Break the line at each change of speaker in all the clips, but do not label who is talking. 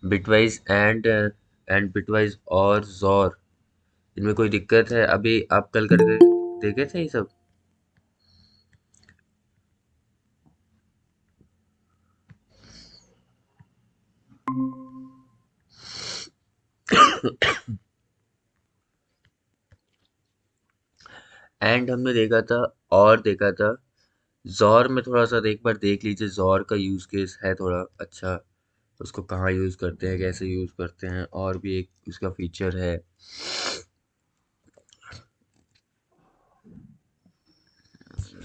Bitwise and bitwise और जोर, इनमें कोई दिक्कत है? अभी आप कल करके देखे थे ये सब? एंड हमने देखा था, और देखा था। ज़ौर में थोड़ा सा एक बार देख लीजिए, ज़ौर का यूज़ केस है थोड़ा अच्छा। उसको कहाँ यूज़ करते हैं, कैसे यूज़ करते हैं, और भी एक उसका फीचर है।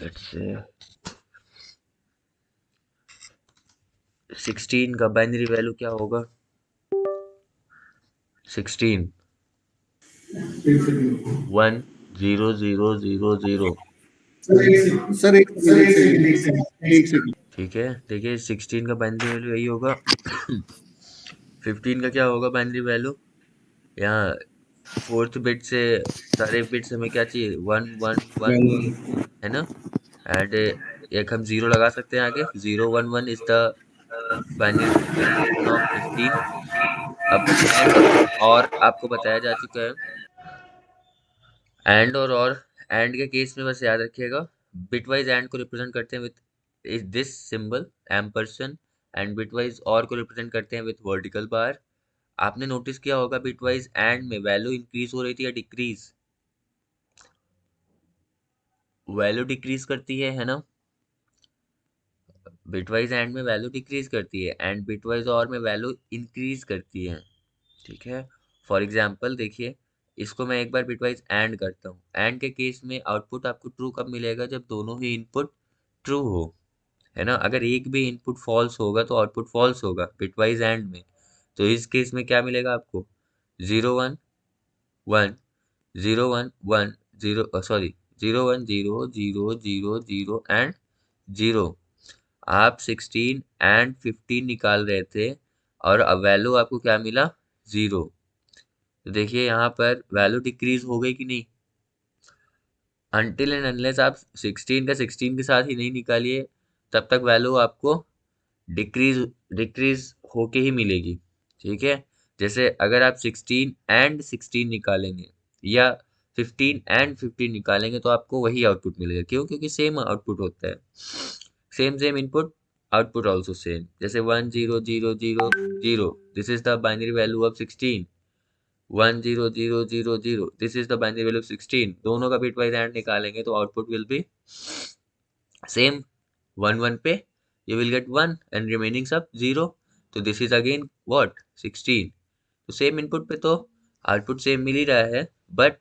लेट्स से 16 का बाइनरी वैल्यू क्या होगा? 16
एक सेकंड
1 0 0 0 0।
सर, एक सेकंड, एक सेकंड, एक सेकंड।
ठीक है, देखिए 16 का बाइनरी वैल्यू यही होगा। 15 का क्या होगा बाइनरी वैल्यू? यहाँ फोर्थ बिट से सारे बिट्स हमें क्या चाहिए? 1 1 1, है ना? एंड एक हम जीरो लगा सकते हैं आगे, 0 1 1 is the binary representation of 15। अब और आपको बताया जा चुका है। और एंड के केस में बस याद रखिएगा, बिटवाइज एंड को रिप्रेजेंट करते हैं with is this symbol ampersand, and bitwise और को रिप्रेजेंट करते हैं विथ वर्टिकल बार। आपने नोटिस किया होगा बिटवाइज एंड में वैल्यू इंक्रीज हो रही थी या डिक्रीज? वैल्यू डिक्रीज करती है ना? बिटवाइज एंड में वैल्यू डिक्रीज करती है, एंड बिटवाइज और में वैल्यू इंक्रीज करती है। ठीक है। फॉर एग्जाम्पल देखिए, इसको मैं एक बार बिटवाइज एंड करता हूँ। एंड के केस में आउटपुट आपको ट्रू कब मिलेगा? जब दोनों ही इनपुट ट्रू हो, है ना? अगर एक भी इनपुट फॉल्स होगा तो आउटपुट फॉल्स होगा बिटवाइज एंड में। तो इस केस में क्या मिलेगा आपको? 0 1 1, 0 1 1 0, सॉरी, 0 1 0 0 0 0 एंड 0। आप 16 एंड 15 निकाल रहे थे, और अब वैल्यू आपको क्या मिला? 0। तो देखिए यहाँ पर वैल्यू डिक्रीज हो गई कि नहीं? अनटिल एंड अनलेस आप 16 का 16 के साथ ही नहीं निकालिए, तब तक वैल्यू आपको डिक्रीज डिक्रीज होके ही मिलेगी। ठीक है। जैसे अगर आप 16 एंड 16 निकालेंगे, या 15 एंड 15 निकालेंगे, तो आपको वही आउटपुट मिलेगा। क्यों? क्योंकि सेम आउटपुट होता है। Same same input, output also same. जैसे 1 0 0 0 0, this is the binary value of 16। 1 0 0 0 0, this is the binary value of 16। दोनों का बिटवाइज एंड निकालेंगे तो आउटपुट विल बी सेम। 1 1 पे you will get 1 and remaining सब 0। तो this is again what? 16। तो same input पे तो आउटपुट सेम मिल ही रहा है, बट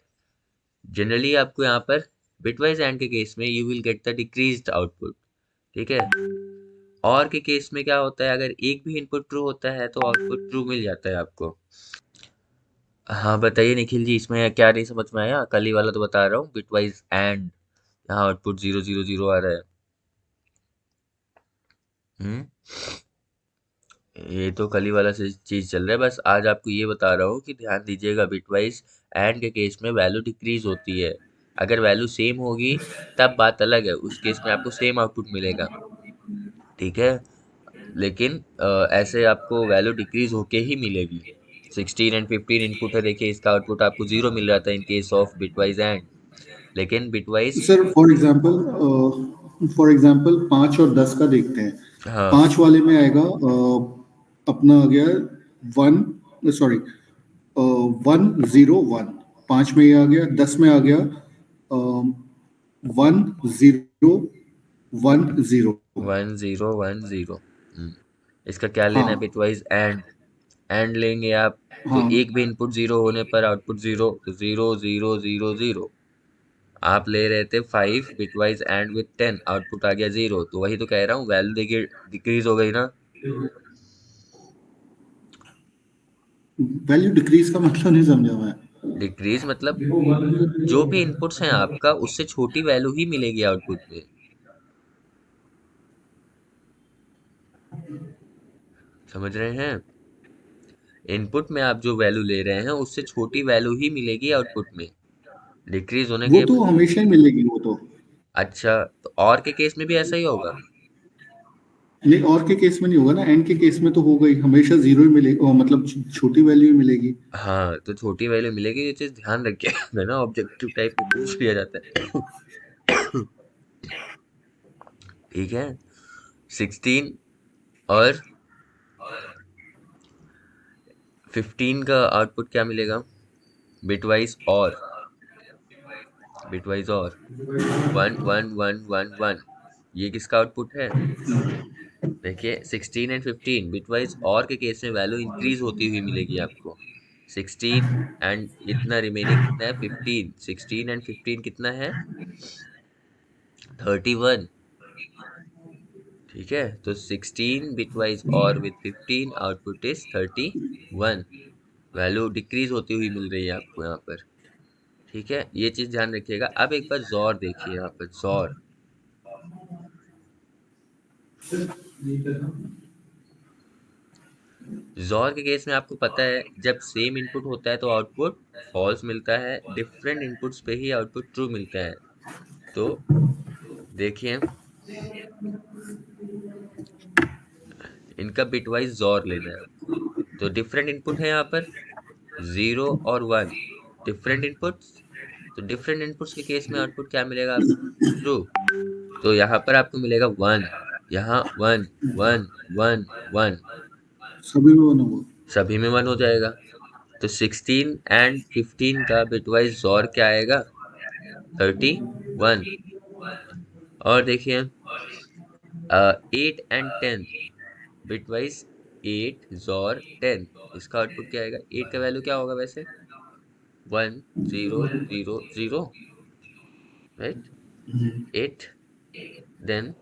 जनरली आपको यहाँ पर बिटवाइज एंड के केस में you will get the decreased output. ठीक है। और के केस में क्या होता है? अगर एक भी इनपुट ट्रू होता है तो आउटपुट ट्रू मिल जाता है आपको। हाँ बताइए निखिल जी, इसमें क्या नहीं समझ में आया? कल ही वाला तो बता रहा हूँ, बिटवाइज एंड, यहाँ आउटपुट 0 0 0 आ रहा है। हम्म। ये तो कल ही वाला से चीज चल रहा है। बस आज आपको ये बता रहा हूँ कि ध्यान दीजिएगा, बिटवाइज एंड के केस में वैल्यू डिक्रीज होती है। अगर वैल्यू सेम होगी तब बात अलग है, उस केस में आपको सेम आउटपुट मिलेगा। ठीक है। लेकिन ऐसे आपको वैल्यू डिक्रीज होके ही मिलेगी। 16 एंड 15 इनपुट है, देखिए इसका आउटपुट आपको 0 मिल रहा था in case of bitwise and. लेकिन बिटवाइज,
सर, फॉर एग्जांपल 5 और 10 का देखते हैं।
हाँ
5 वाले में आएगा, अपना आ गया 1, सॉरी, 1 0 1। 5 में ये आ गया, 10 में आ गया 1 0 1 0।
1 0 1 0। इसका क्या लेना है
हाँ,
बिटवाइज एंड? एंड लेंगे आप, तो
हाँ।
एक भी इनपुट जीरो होने पर आउटपुट जीरो, तो 0 0 0 0। आप ले रहे थे 5 बिटवाइज एंड विथ 10, आउटपुट आ गया 0। तो वही तो कह रहा हूँ, वैल्यू देखिए डिक्रीज हो गई ना?
वैल्यू डिक्रीज का मतलब नहीं समझा मैं।
डिक्रीज मतलब जो भी इनपुट्स हैं आपका, उससे छोटी वैल्यू ही मिलेगी आउटपुट में। समझ रहे हैं? इनपुट में आप जो वैल्यू ले रहे हैं, उससे छोटी वैल्यू ही मिलेगी आउटपुट में, डिक्रीज होने
वो
के।
तो हमेशा ही मिलेगी, वो तो।
अच्छा, तो और के केस में भी ऐसा ही होगा?
नहीं, और के केस में नहीं होगा ना, एंड के केस में तो होगा ही, हमेशा जीरो ही मिलेगी, मतलब छोटी वैल्यू ही मिलेगी।
हाँ, तो छोटी वैल्यू मिलेगी, ये चीज ध्यान रखिएगा ना, ऑब्जेक्टिव टाइप में पूछ लिया जाता है। ठीक है। 16 और 15 का आउटपुट क्या मिलेगा? बिटवाइज और 1 1 1 1 1, ये किसका आउटपुट है? देखिए 16 एंड 15 बिटवाइज और के केस में वैल्यू इंक्रीज होती हुई मिलेगी आपको। 16 एंड इतना रिमेनिंग कितना है? 15। 16 एंड 15 कितना है? 31। ठीक है, तो 16 बिटवाइज और with 15 output is 31। Value decrease होती हुई मिल रही है आपको यहाँ पर। ठीक है, ये चीज ध्यान रखिएगा। अब एक बार जोर देखिए, यहाँ पर जोर के केस में आपको पता है, जब सेम इनपुट होता है तो आउटपुट फॉल्स मिलता है, डिफरेंट इनपुट्स पे ही आउटपुट ट्रू मिलता है। तो देखिए, इनका बिटवाइज जोर लेना है आपको। तो डिफरेंट इनपुट है यहाँ पर 0 और 1, डिफरेंट इनपुट्स। तो डिफरेंट इनपुट्स के केस में आउटपुट क्या मिलेगा आपको? ट्रू। तो यहाँ पर आपको मिलेगा 1, यहाँ 1 1 1 1,
सभी में बना हुआ।
सभी में 1 हो जाएगा। तो 16 एंड 15 का बिटवाइज जोर क्या आएगा? 31। और देखिए 8 एंड 10 बिटवाइज 8 जोर 10, इसका आउटपुट क्या आएगा? 8 का वैल्यू क्या होगा वैसे? 1 0 0 0, राइट? 8, देन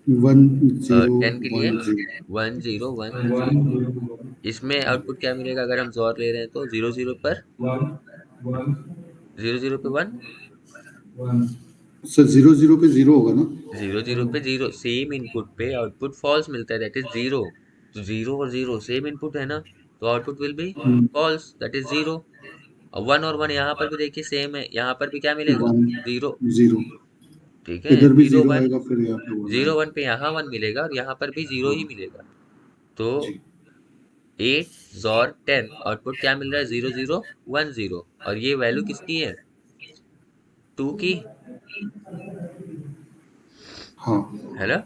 1 0
10 के लिए
1 0।
1 0 1 0। इसमें आउटपुट क्या मिलेगा अगर हम जोर ले रहे हैं? तो 0 0 पर 0 0 पे 1,
सर 0 0 पे 0 होगा ना?
0 0 पे 0, सेम इनपुट पे आउटपुट फॉल्स मिलता है, दैट इज 0। तो 0 और 0 सेम इनपुट है ना, तो output will be false, that is 0। और 1 और 1 यहाँ पर भी देखिए सेम है, यहाँ पर भी क्या मिलेगा?
1
0।
0।
ठीक है,
इधर भी
0
0
1,
आएगा, फिर यहाँ पे 1
0
आएगा।
1 पे यहाँ 1 मिलेगा और यहाँ पर भी 0 ही मिलेगा। तो
जी।
8 और 10 आउटपुट क्या मिल रहा है? 0 0 1 0। और ये वैल्यू किसकी है? 2 की,
हाँ
है ना?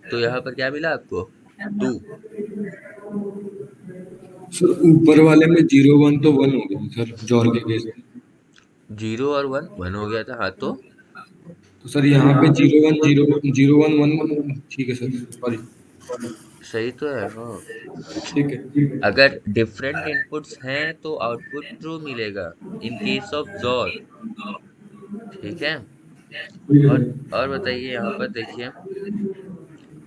तो यहाँ पर क्या मिला आपको? 2।
सर ऊपर वाले में 0 1 तो 1 हो गया सर, जॉर के केस में।
0 और 1 1 हो गया था, हाँ।
तो सर यहाँ पे 0 1 0 0 1 1, ठीक है सर, सॉरी।
सही तो है, हाँ।
ठीक है।
अगर डिफरेंट इनपुट्स हैं तो आउटपुट ट्रू मिलेगा इन केस ऑफ जोर। ठीक है। और बताइए, यहाँ पर देखिए,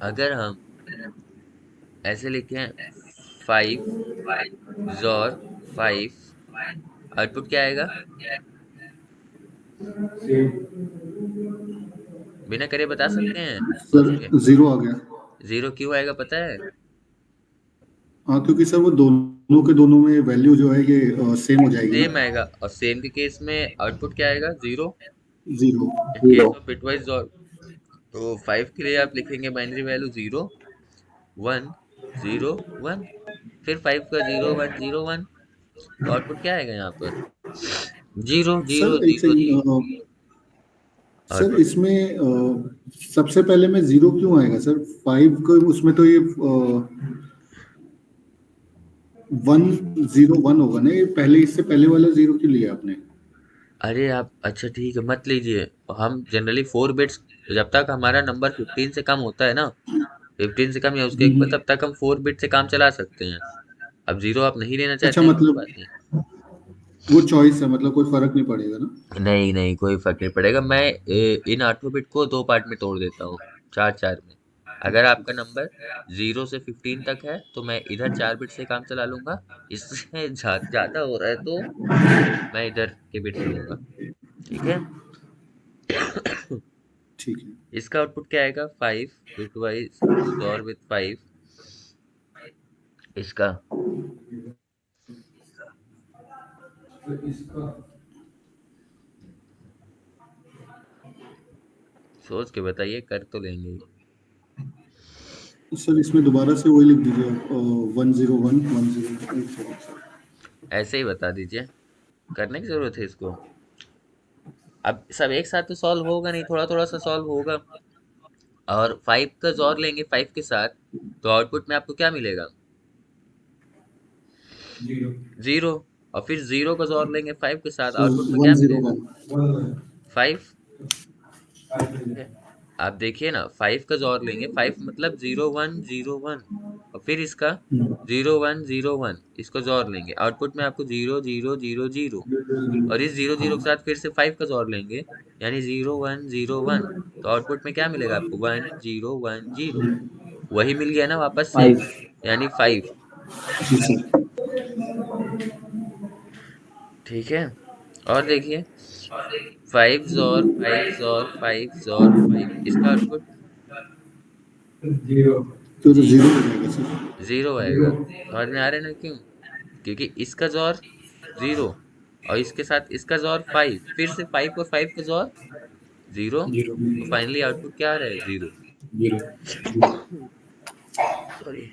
अगर हम ऐसे लिखें 5 जोर 5, आउटपुट क्या आएगा? बिना करे बता सकते हैं
सर,
सोच के?
0 आ गया।
0 क्यों आएगा पता है?
हाँ, क्योंकि सर वो दोनों के दोनों में वैल्यू जो है ये सेम हो जाएगी ना।
सेम आएगा, और सेम के केस में आउटपुट क्या आएगा? 0।
0।
इन केस ऑफ बिटवाइज जोर, तो 5 के लिए आप लिखेंगे बाइनरी वैल्यू 0 1 0 1, फिर 5 का 0 1 0 1, तो आउटपुट क्या आएगा यहाँ पर? 0 0
सर एक
0 ही
सेकंड, सर
आउटपुट।
इसमें सबसे पहले में 0 क्यों आएगा सर? 5 को उसमें तो ये 1 0 1 होगा ना, ये पहले, इससे पहले वाला 0 क्यों लिया आपने?
अरे आप, अच्छा ठीक है, मत लीजिए। हम जनरली 4 बिट्स, जब तक हमारा नंबर 15 से कम होता है ना, 15 से कम या उसके ऊपर,
हम्म।
तब तक हम 4 बिट से काम चला सकते हैं। अब 0 आप नहीं लेना
अच्छा,
चाहते हैं, कोई
मतलब
बात नहीं।
वो चॉइस है, मतलब कोई फर्क नहीं पड़ेगा ना?
नहीं नहीं, कोई फर्क नहीं पड़ेगा। मैं इन 8 बिट को 2 पार्ट में तोड़ देता हूँ, 4 4 में। अगर आपका नंबर 0 से 15 तक है तो मैं इधर 4 बिट से काम चला लूंगा। इससे ज्यादा हो रहा है तो मैं इधर के बिट्स लूंगा। ठीक है।
ठीक है।
इसका आउटपुट क्या आएगा? 5 बिटवाइज और विथ 5, इसका सोच के बताइए, कर तो लेंगे ही।
सर इसमें दोबारा से वही लिख दीजिए 101 10
ऐसे ही बता दीजिए, करने की जरूरत है इसको। अब सब एक साथ तो सॉल्व होगा नहीं, थोड़ा थोड़ा सा सॉल्व होगा। और 5 का जोर लेंगे 5 के साथ, तो आउटपुट में आपको क्या मिलेगा?
0
जीरो। और फिर 0 का जोर लेंगे 5 के साथ,
सो
आउटपुट में क्या मिलेगा?
101
5। ठीक है, आप देखिए ना, 5 का जोर लेंगे, 5 मतलब 0101, और फिर इसका 0101, इसको जोर लेंगे, आउटपुट में आपको 0000। और इस 00 के साथ फिर से 5 का जोर लेंगे, यानी 0101, तो आउटपुट में क्या मिलेगा आपको? 1010। वही मिल गया ना वापस से,
5
यानी 5।
जी सर।
ठीक है, और देखिए, 5 जोर 5 जोर 5 जोर 5, इसका आउटपुट
0
तो
जी
जीरो हो जाएगा सर।
0 आएगा। समझ में आ रहा है ना क्यों? क्योंकि इसका जोर 0, और इसके साथ इसका जोर 5, फिर से 5 और 5 का जोर 0,
0
तो फाइनली आउटपुट क्या आ रहा है? 0।
0
सॉरी।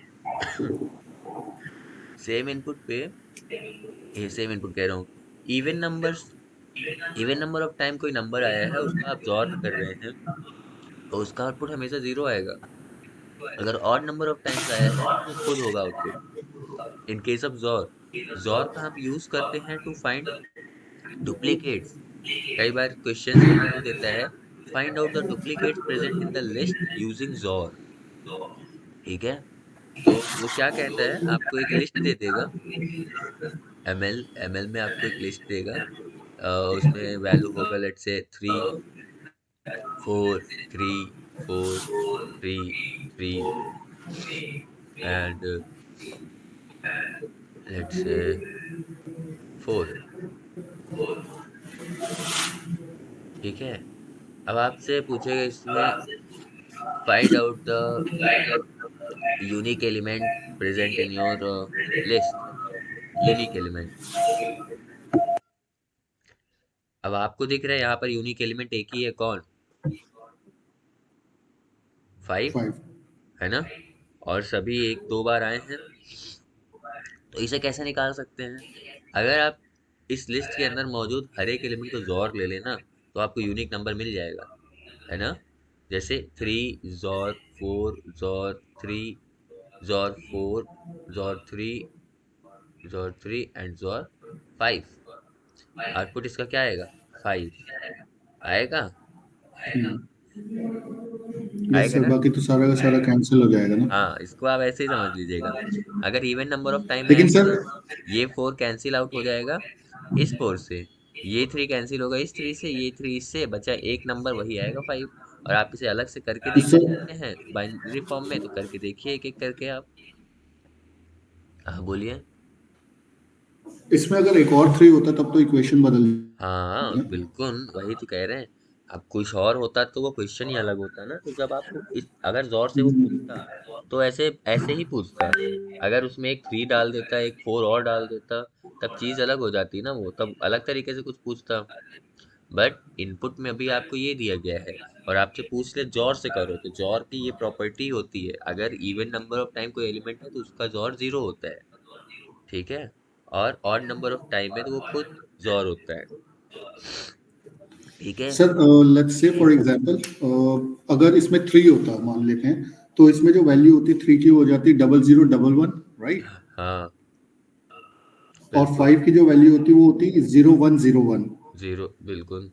सेम इनपुट पे, ये सेम इनपुट कह रहा हूँ, even numbers, even number of time कोई नंबर आया है, उसका आप जोर कर रहे हैं, तो उसका आउटपुट हमेशा 0 आएगा। अगर ऑड नंबर ऑफ टाइम्स आया है, तो वो खुद होगा आउटपुट। इन केस ऑफ जोर, जोर का हम यूज करते हैं टू फाइंड डुप्लीकेट्स। कई बार क्वेश्चंस में आपको देता है, find out the duplicates present in the list using जोर। ठीक है, तो वो क्या कहता है, आपको एक लिस्ट दे देगा, एमएल में आपको एक लिस्ट देगा, उसमें वैल्यू होगा लेट से 3 4 3 4 3 3 एंड लेट से 4। ठीक है, अब आपसे पूछेगा इसमें, find out the unique element present in your list, unique element. अब आपको दिख रहा है यहाँ पर यूनिक एलिमेंट एक ही है, कौन? 5
5
है ना, और सभी एक दो बार आए हैं, तो इसे कैसे निकाल सकते हैं? अगर आप इस लिस्ट के अंदर मौजूद हर एक एलिमेंट को जोर ले लेना, तो आपको यूनिक नंबर मिल जाएगा, है ना। जैसे 3 जोर 4 जोर 3 जोर 4 जोर 3 एंड जोर 5, आउटपुट इसका क्या आएगा? 5 आएगा।
यस
आएगा
सर,
ना।
बाकी तो सारा का सारा कैंसिल हो जाएगा ना।
हाँ, इसको आप ऐसे ही समझ लीजिएगा। अगर इवन नंबर ऑफ टाइम
लेकिन
आएगा,
सर
तो ये 4 कैंसिल आउट हो जाएगा इस 4 से, ये 3 कैंसिल होगा इस 3 से, ये 3 इससे, बचा एक नंबर, वही आएगा 5। और आप इसे अलग से करके देखना
सर
चाहते हैं बाइनरी फॉर्म में, तो करके देखिए एक एक करके आप। हाँ बोलिए।
इसमें अगर एक और 3 होता तब तो इक्वेशन बदल
हाँ
ना।
बिल्कुल, वही तो कह रहे हैं। अब कुछ और होता तो वो क्वेश्चन ही अलग होता ना। तो जब आपको अगर जोर से वो पूछता, तो ऐसे ऐसे ही पूछता। अगर उसमें एक 3 डाल देता, एक 4 और डाल देता, तब चीज अलग हो जाती ना, वो तब अलग तरीके से कुछ पूछता। बट इनपुट में अभी आपको ये दिया गया है, और आपसे पूछ ले जोर से करो, तो जोर की ये प्रॉपर्टी होती है, अगर इवन नंबर ऑफ टाइम कोई एलिमेंट है तो उसका जोर 0 होता है। ठीक है, और ऑड नंबर ऑफ टाइम है तो वो खुद जोर होता है। ठीक है।
Sir let's say for example अगर इसमें 3 होता मान लेते हैं, तो इसमें जो वैल्यू होती 3 की हो जाती 0011, राइट।
हाँ
और
बिल्कुल।
5 की जो वैल्यू होती वो होती 0101।
0 बिल्कुल।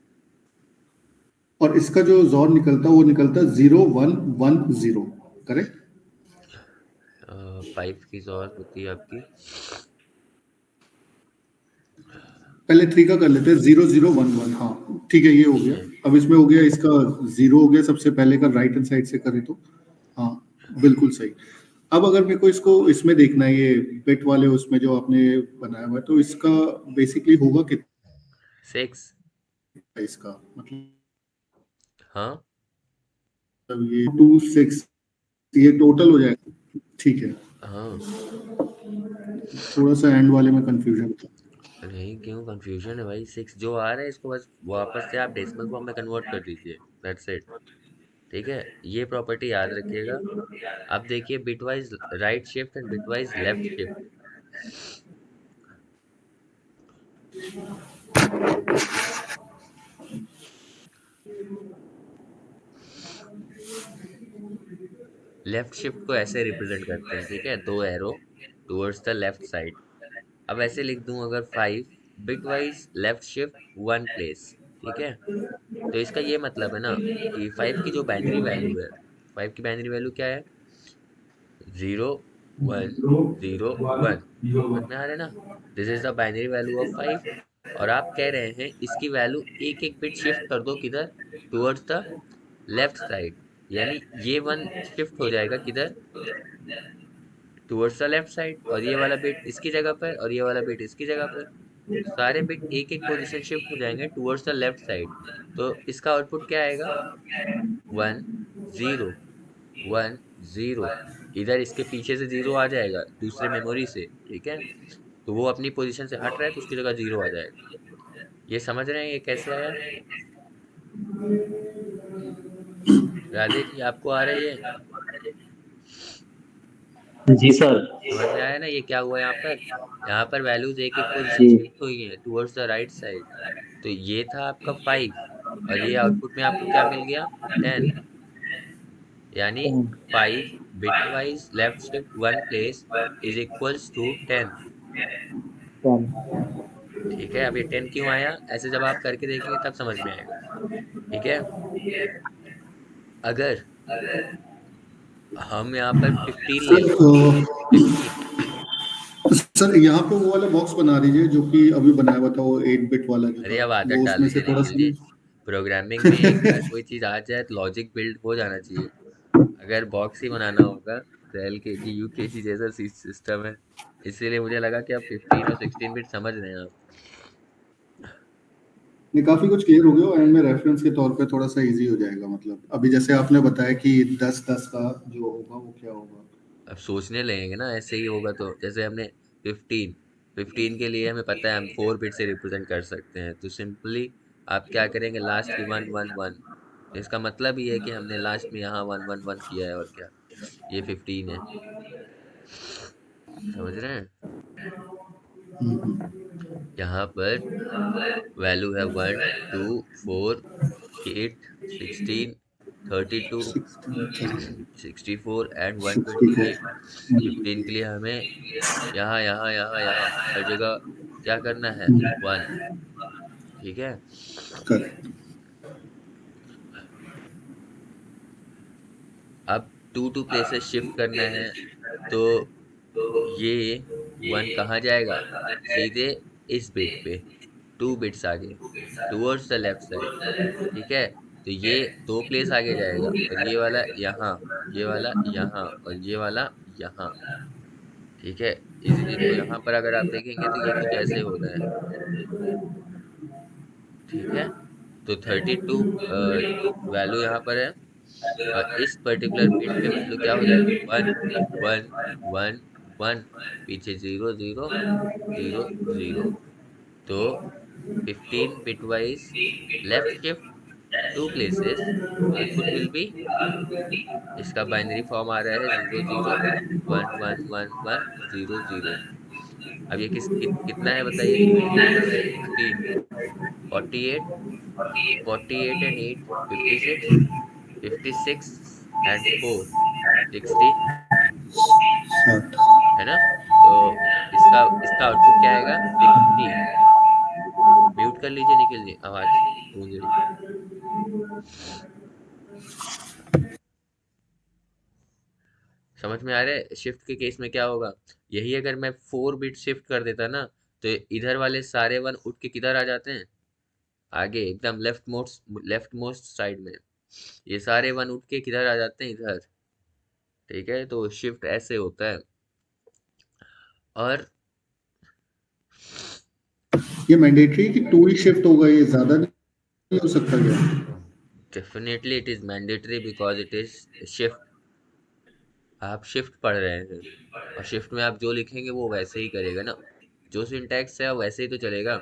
और इसका जो जोर निकलता वो निकलता 0110, करेक्ट।
5 की जोर होती है आपकी,
पहले 3 का कर लेते हैं 0011। हाँ ठीक है, ये हो गया। अब इसमें हो गया इसका 0 हो गया सबसे पहले का, राइट हैंड साइड से करें तो। हाँ बिल्कुल सही। अब अगर मेरे को इसको इसमें देखना है, ये बिट वाले उसमें जो आपने बनाया हुआ है, तो इसका बेसिकली होगा कितना
6।
इसका मतलब
हाँ
ये 26, ये टोटल हो जाएगा। ठीक है,
हाँ।
थोड़ा सा एंड वाले में कंफ्यूजन था।
नहीं, क्यों कंफ्यूजन है भाई? 6 जो आ रहा है, इसको बस वापस से आप डेसिमल फॉर्म में कन्वर्ट कर दीजिए, दैट्स इट। ठीक है, ये प्रॉपर्टी याद रखिएगा। अब देखिए bitwise right shift and bitwise left shift. Left shift को ऐसे रिप्रेजेंट करते हैं, ठीक है, दो arrow towards the left side. अब ऐसे लिख दूं अगर 5 बिटवाइज लेफ्ट शिफ्ट 1 प्लेस, ठीक है, तो इसका ये मतलब है ना कि 5 की जो बाइनरी वैल्यू है, 5 की बाइनरी वैल्यू क्या है, 0 1 0 1। समझ में आ रहा है ना, this is the binary value of 5। और आप कह रहे हैं इसकी वैल्यू एक एक बिट शिफ्ट कर दो किधर, टुवर्ड्स द लेफ्ट साइड। यानी ये वन शिफ्ट हो जाएगा किधर, टुवर्ड्स द लेफ्ट साइड, और ये वाला बिट इसकी जगह पर और ये वाला बिट इसकी जगह पर। सारे बिट एक एक पोजीशन शिफ्ट हो जाएंगे टुवर्ड्स द लेफ्ट साइड। तो इसका आउटपुट क्या आएगा, 1 0 1 0। इधर इसके पीछे से जीरो आ जाएगा दूसरे मेमोरी से, ठीक है, तो वो अपनी पोजीशन से हट रहा है तो उसकी जगह जीरो आ जाएगा। ये समझ रहे हैं ये कैसे आया, राधे जी आपको आ रही है,
जी सर।
समझ में आया ना ये क्या हुआ यहाँ पर। यहाँ पर वैल्यूज एक एक पोजीशन
जी।
शिफ्ट हुई हैं टुवर्ड्स द राइट साइड। तो ये था आपका 5 और ये आउटपुट में आपको क्या मिल गया, 10। यानी 5 bitwise left shift 1 place is equals to 10। ठीक है, अब ये 10 क्यों आया, ऐसे जब आप करके देखेंगे तब समझ में आएगा। ठीक है, अगर हम यहाँ पर 15 ले
सर
लें, 15,
सर यहाँ पे वो वाला बॉक्स बना दीजिए जो कि अभी बनाया हुआ था, वो 8 बिट वाला जो
अरे
था,
अब आदत
वो
डाल
उसमें से
लीजिए
थोड़ा
निखिल
सा
जी,
ना।
प्रोग्रामिंग में एक बार कोई चीज आ जाए तो लॉजिक बिल्ड हो जाना चाहिए। अगर बॉक्स ही बनाना होगा तो LKG UKG जैसा सिस्टम है, इसीलिए मुझे लगा कि आप 15 और 16 बिट समझ रहे हैं आप।
नहीं, काफी कुछ क्लियर हो गया और एंड में रेफरेंस के तौर पे थोड़ा सा इजी हो जाएगा। मतलब अभी जैसे आपने बताया कि 10 10 का जो होगा वो क्या होगा।
अब सोचने लगेंगे ना ऐसे ही होगा, तो जैसे हमने 15 15 के लिए हमें पता है हम 4 बिट से रिप्रेजेंट कर सकते हैं, तो सिंपली आप क्या करेंगे, लास्ट की 1 1 1। इसका मतलब ये है कि हमने लास्ट में यहाँ 1 1 1 किया है, और क्या, ये 15 है। समझ रहे हैं,
हम्म।
यहाँ पर वैल्यू है 1 2 4 8 16 32 64 एंड 128। 15 के लिए हमें यहाँ यहाँ यहाँ यहाँ हर जगह क्या करना है, 1। ठीक है,
करेक्ट।
अब 2 प्लेसेस शिफ्ट करना है, तो ये 1 कहाँ जाएगा, सीधे इस बिट पे 2 बिट्स आगे टुवर्ड्स द लेफ्ट साइड। ठीक है, तो ये 2 प्लेस आगे जाएगा और ये वाला यहाँ, ये वाला यहाँ और ये वाला यहाँ। ठीक है, तो यहाँ पर अगर आप देखेंगे तो ये कुछ ऐसे हो रहा है। ठीक है, तो 32 वैल्यू यहाँ पर है, और इस पर्टिकुलर बिट पे वैल्यू क्या हो जाएगी, 1 1 1 1, पीछे 0 0 0 0। तो 15 bit wise left shift 2 places, output will B, इसका बाइनरी फॉर्म आ रहा है 0 0 1 1 1 1 0 0। अब ये कितना है बताइए, कितनी डिजिट है, 16 48 48 एंड 8 56 56 एंड 4 60, है ना। तो इसका इसका आउटपुट क्या आएगा, 60। म्यूट कर लीजिए निखिल जी, आवाज गूंज रही है। समझ में आ रहा है शिफ्ट के केस में क्या होगा, यही अगर मैं 4 बिट शिफ्ट कर देता ना, तो इधर वाले सारे वन उठ के किधर आ जाते हैं, आगे एकदम लेफ्ट मोस्ट साइड में। ये सारे वन उठ के किधर आ जाते हैं, इधर। ठीक है, तो शिफ्ट ऐसे होता है। और
ये मैंडेटरी कि 2 ही शिफ्ट होगा, ये ज्यादा नहीं हो सकता क्या?
Definitely it is mandatory because it is shift. आप शिफ्ट पढ़ रहे हैं और शिफ्ट में आप जो लिखेंगे वो वैसे ही करेगा ना, जो सिंटैक्स है वैसे ही तो चलेगा।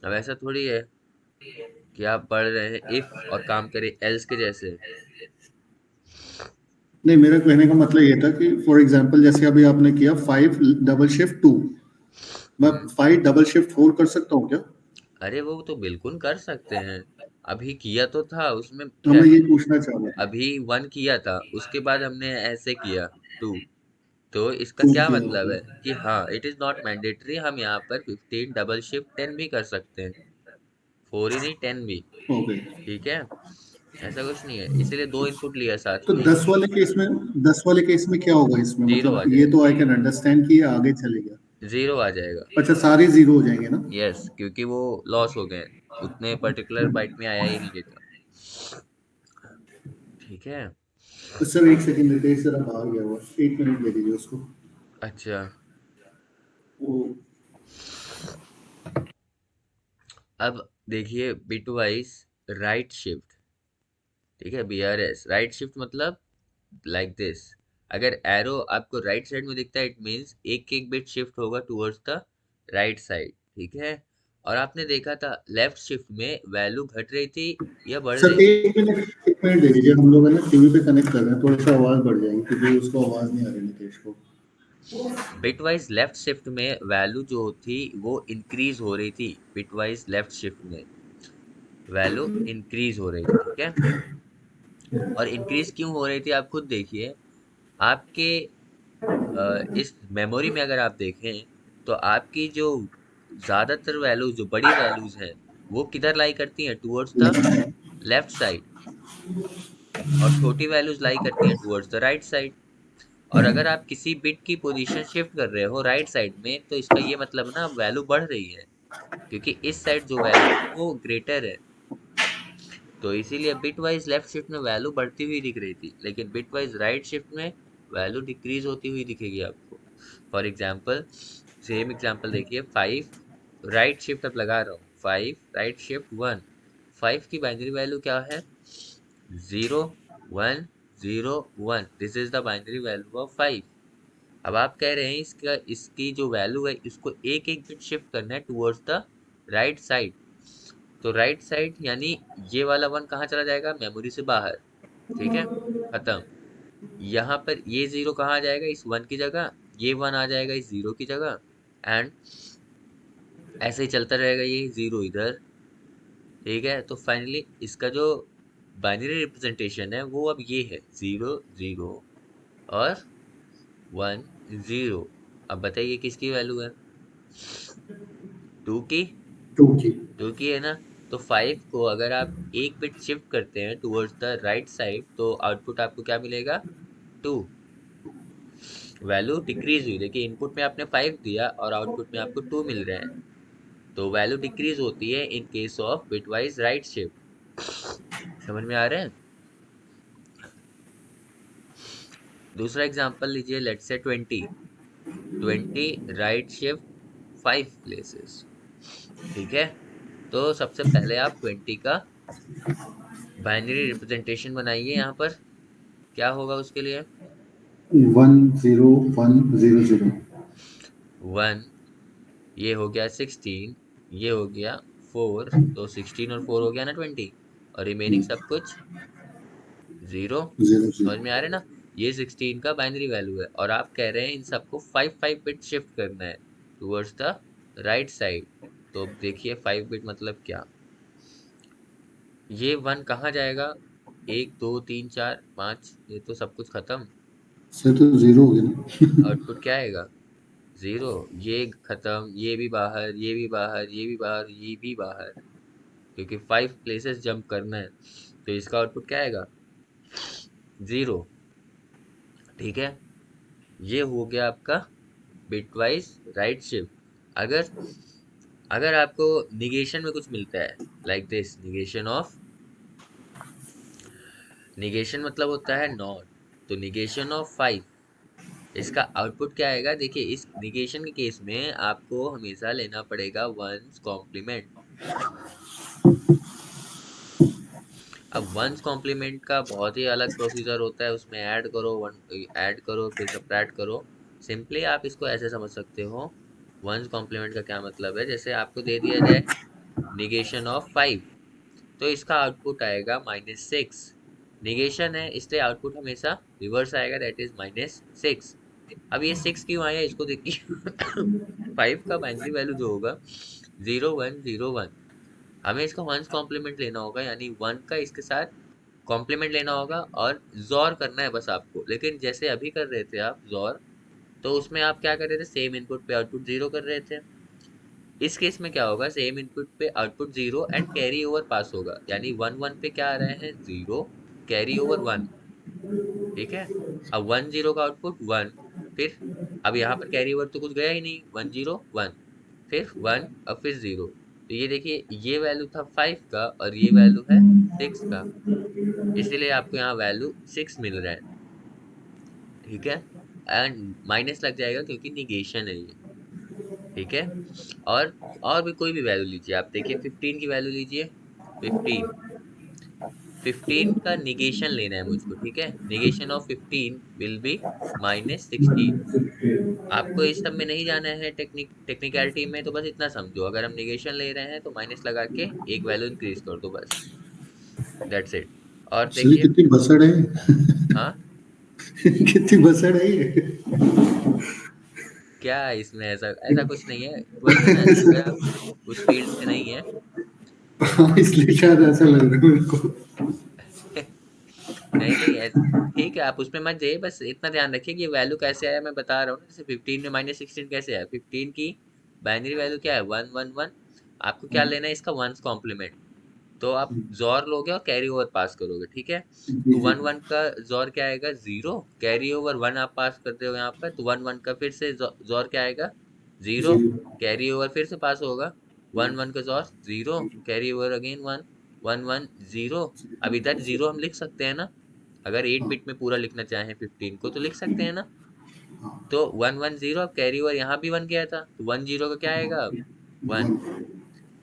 अब ऐसा थोड़ी है कि आप पढ़ रहे हैं इफ और काम करे एल्स के जैसे।
नहीं, मेरा कहने का मतलब ये था कि फॉर एग्जांपल जैसे अभी आपने किया 5 डबल शिफ्ट 2, मैं 5 डबल शिफ्ट 4 कर सकता हूँ क्या?
अरे वो तो बिल्कुल कर सकते हैं। अभी किया तो था उसमें
हाँ,
क्या
मैं
है,
ये पूछना चाह रहा था।
अभी 1 किया था, उसके बाद हमने ऐसे किया 2। तो इसका
2
क्या
किया,
मतलब
ओके।
है कि हाँ, इट इज नॉट मैंडेटरी, हम यहाँ पर 15 डबल शिफ्ट 10 भी कर सकते हैं, 4 ही नहीं 10 भी।
ओके।
ठीक है, ऐसा कुछ नहीं है, इसीलिए 2 इनपुट लिया साथ
तो
में।
10 वाले केस में क्या होगा इसमें?
जीरो आ
मतलब ये
जाएगा,
तो आई कैन अंडरस्टैंड कि ये आगे चलेगा।
0 आ जाएगा।
अच्छा, सारे 0 हो जाएंगे ना?
यस, क्योंकि वो लॉस हो गए, उतने पर्टिकुलर बाइट में आया ही नहीं डेटा। ठीक है।
तो सर एक सेकंड, रितेश जरा बाहर गया हुआ है। 1 मिनट दे दीजिए उसको।
अच्छा,
वो
अब देखिए बिट वाइज राइट शिफ्ट। ठीक है, BRS राइट शिफ्ट मतलब लाइक दिस। अगर एरो आपको राइट साइड में दिखता है, इट मींस एक एक बिट शिफ्ट होगा टुवर्ड्स द राइट साइड। ठीक है, और आपने देखा था लेफ्ट शिफ्ट में वैल्यू घट रही थी या बढ़
सर
रही थी।
1 मिनट दे दीजिए, हम लोग है ना टीवी पे कनेक्ट कर रहे हैं, थोड़ा सा आवाज बढ़ जाएगी क्योंकि उसको आवाज नहीं आ रही नितेश को।
बिट वाइज लेफ्ट शिफ्ट में वैल्यू जो थी वो इंक्रीज हो रही थी, बिट वाइज लेफ्ट शिफ्ट में वैल्यू इंक्रीज हो रही थी। ठीक है, और इंक्रीज क्यों हो रही थी आप खुद देखिए। आपके इस मेमोरी में अगर आप देखें तो आपकी जो ज्यादातर वैल्यूज, जो बड़ी वैल्यूज हैं, वो किधर लाई करती हैं, टुवर्ड्स द लेफ्ट साइड, और छोटी वैल्यूज लाई करती हैं टुवर्ड्स द राइट साइड। और अगर आप किसी बिट की पोजीशन शिफ्ट कर रहे हो राइट साइड में, तो इसका ये मतलब ना वैल्यू बढ़ रही है, क्योंकि इस साइड जो वैल्यू है वो ग्रेटर है। तो इसीलिए बिट वाइज लेफ्ट शिफ्ट में वैल्यू बढ़ती हुई दिख रही थी, लेकिन बिट वाइज राइट शिफ्ट में वैल्यू डिक्रीज होती हुई दिखेगी आपको। फॉर एग्जाम्पल, सेम एग्जाम्पल देखिए, 5 राइट शिफ्ट अब लगा रहा हूँ, 5 राइट शिफ्ट 1। 5 की बाइनरी वैल्यू क्या है, 0 1 0 1, this is the binary value of 5। अब आप कह रहे हैं इसका, इसकी जो वैल्यू है इसको एक एक बिट शिफ्ट करना है टुवर्ड्स द राइट साइड। तो राइट साइड यानी ये वाला 1 कहाँ चला जाएगा, मेमोरी से बाहर। ठीक है, खत्म। यहाँ पर ये 0 कहाँ आ जाएगा, इस 1 की जगह, ये 1 आ जाएगा इस 0 की जगह, एंड ऐसे ही चलता रहेगा, ये 0 इधर। ठीक है, तो फाइनली इसका जो बाइनरी रिप्रेजेंटेशन है वो अब ये है, 0 0 और 1 0। अब बताइए किसकी वैल्यू है, 2 की।
2 की।
2 की है ना। तो 5 को अगर आप एक बिट शिफ्ट करते हैं टुवर्ड्स द राइट साइड, तो आउटपुट आपको क्या मिलेगा, 2। वैल्यू डिक्रीज हुई, देखिए इनपुट में आपने 5 दिया और आउटपुट में आपको 2 मिल रहे हैं। तो वैल्यू डिक्रीज होती है in case of bitwise right shift. समझ में आ रहे हैं। दूसरा एग्जांपल लीजिए, let's say 20 right shift 5 places. ठीक है, तो सबसे पहले आप 20 का बाइनरी रिप्रेजेंटेशन बनाइए। यहाँ पर क्या होगा उसके लिए,
1 0 1 0 0।
1, ये हो गया 16, ये हो गया 4, तो 16 और 4 हो गया ना 20, और रिमेनिंग सब कुछ 0।
0
समझ
0।
में आ रहे ना। ये 16 का बाइनरी वैल्यू है, और आप कह रहे हैं इन सबको 5 बिट शिफ्ट करना है टुवर्ड्स द राइट साइड। तो अब देखिए 5 बिट मतलब क्या, ये 1 कहाँ जाएगा, 1 2 3 4 5, ये तो सब कुछ खत्म।
सर तो 0 हो गया ना?
आउटपुट क्या आएगा, 0। ये खत्म, ये भी बाहर, ये भी बाहर, ये भी बाहर, ये भी बाहर, क्योंकि 5 प्लेसेस जंप करना है। तो इसका आउटपुट क्या आएगा, 0। ठीक है, ये हो गया आपका बिटवाइज राइट शिफ्ट। अगर अगर आपको निगेशन में कुछ मिलता है, like this, negation of, negation मतलब होता है नॉट, तो निगेशन ऑफ 5, इसका आउटपुट क्या आएगा, देखिए इस निगेशन के केस में आपको हमेशा लेना पड़ेगा वंस कॉम्प्लीमेंट। अब वंस कॉम्प्लीमेंट का बहुत ही अलग प्रोसीजर होता है, उसमें ऐड करो, वन ऐड करो फिर सबट्रैक्ट करो। सिंपली आप इसको ऐसे समझ सकते हो, वंस कॉम्प्लीमेंट का क्या मतलब है, जैसे आपको दे दिया जाए निगेशन ऑफ 5, तो इसका आउटपुट आएगा -6। निगेशन है इसलिए आउटपुट हमेशा रिवर्स आएगा, दैट इज -6। अब ये 6 क्यों आया इसको देखिए 5 का बाइनरी वैल्यू जो होगा 0101, हमें इसका वंस कॉम्प्लीमेंट लेना होगा, यानी 1 का इसके साथ कॉम्प्लीमेंट लेना होगा और जोर करना है बस आपको। लेकिन जैसे अभी कर रहे थे आप जोर, तो उसमें आप क्या कर रहे थे, सेम इनपुट पे आउटपुट 0 कर रहे थे। इस केस में क्या होगा, सेम इनपुट पे आउटपुट 0 एंड कैरी ओवर पास होगा, यानी 1 1 पे क्या आ रहे हैं 0, कैरी ओवर 1। ठीक है, अब 1 0 का आउटपुट 1, फिर अब यहाँ पर कैरी ओवर तो कुछ गया ही नहीं, 1 0 1, फिर 1, अब फिर 0। तो ये देखिए ये वैल्यू था 5 का और ये वैल्यू है 6 का, इसीलिए आपको यहाँ वैल्यू 6 मिल रहा है। ठीक है, एंड माइनस लग जाएगा क्योंकि निगेशन है ये। ठीक है, और भी कोई भी वैल्यू लीजिए आप, देखिए 15 की वैल्यू लीजिए, 15 15 का निगेशन लेना है मुझको। ठीक है, निगेशन ऑफ 15 विल बी -16। आपको इस सब में नहीं जाना है टेक्निकलिटी में, तो बस इतना समझो, अगर हम निगेशन ले रहे हैं तो माइनस लगा के एक वैल्यू इंक्रीज कर दो, बस दैट्स इट। और
चलिए
देखिए,
कितनी बसड़ है
हाँ
कितनी बसड़ है ये
क्या है इसमें, ऐसा ऐसा कुछ नहीं है, वही है ना, अगर आप उस फील्ड से नहीं है
हाँ, इसलिए शायद ऐसा लग रहा है मेरे को।
नहीं नहीं ठीक है, आप उसमें मत जाइए, बस इतना ध्यान रखिए कि ये वैल्यू कैसे आया, मैं बता रहा हूँ ना, जैसे 15 में -16 कैसे आया, 15 की बाइनरी वैल्यू क्या है 111, आपको क्या लेना है इसका वंस कॉम्प्लीमेंट, तो आप जोर लोगे और कैरी ओवर पास करोगे। ठीक है,
जी
तो
जी
1 1 का जोर क्या आएगा 0, कैरी ओवर 1 आप पास करते हो यहाँ पर, तो 1 1 का फिर से जोर क्या आएगा 0,
जी
कैरी ओवर फिर से पास होगा, 1 1 का जोर 0, कैरी ओवर अगेन 1 1 1 0। अब इधर 0 हम लिख सकते हैं ना, अगर 8
हाँ
बिट में पूरा लिखना चाहें 15 को तो लिख सकते हैं ना।
हाँ
तो 1 1 0, अब कैरी ओवर यहाँ भी 1 गया था, तो 1 0 का क्या आएगा अब 1,
वन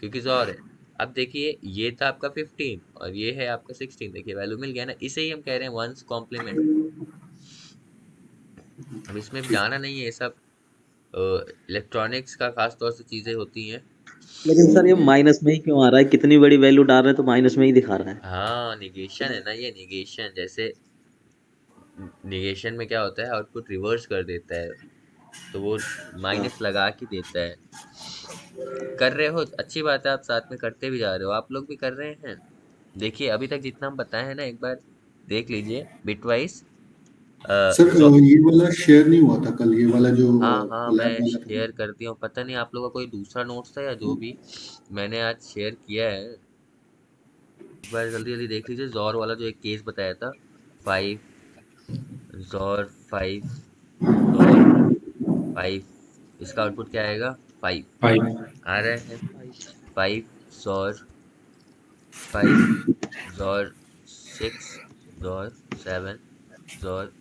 क्योंकि जोर है। अब देखिए ये था आपका 15 और ये है आपका 16, देखिए वैल्यू मिल गया ना, इसे ही हम कह रहे हैं वंस कॉम्प्लीमेंट। अब इसमें जाना नहीं है, ये सब इलेक्ट्रॉनिक्स का खास तौर से चीजें होती हैं।
लेकिन सर ये माइनस में ही क्यों आ रहा है? कितनी बड़ी वैल्यू डाल रहे हैं तो माइनस में ही दिखा रहा है।
हाँ निगेशन है ना, ये निगेशन, जैसे निगेशन में क्या होता है, आउटपुट रिवर्स कर देता है, तो वो माइनस लगा के देता है। कर रहे हो अच्छी बात है, आप साथ में करते भी जा रहे हो, आप लोग भी कर रहे हैं। देखिए अभी तक जितना हम बताए हैं ना, एक बार देख लीजिए बिटवाइज।
सर ये वाला शेयर नहीं हुआ था कल, ये वाला जो
हाँ हाँ
लैब
मैं
वाला था।
शेयर कर दिया हूँ, पता नहीं आप लोगों का कोई दूसरा नोट्स था या जो भी, मैंने आज शेयर किया है। एक बार जल्दी जल्दी देख लीजिए, जॉर वाला जो एक केस बताया था, 5 जॉर 5 जॉर 5, इसका आउटपुट क्या आएगा 5
5
आ रहे हैं, 5 जॉर 5 जॉर 6 जॉर 7 जॉर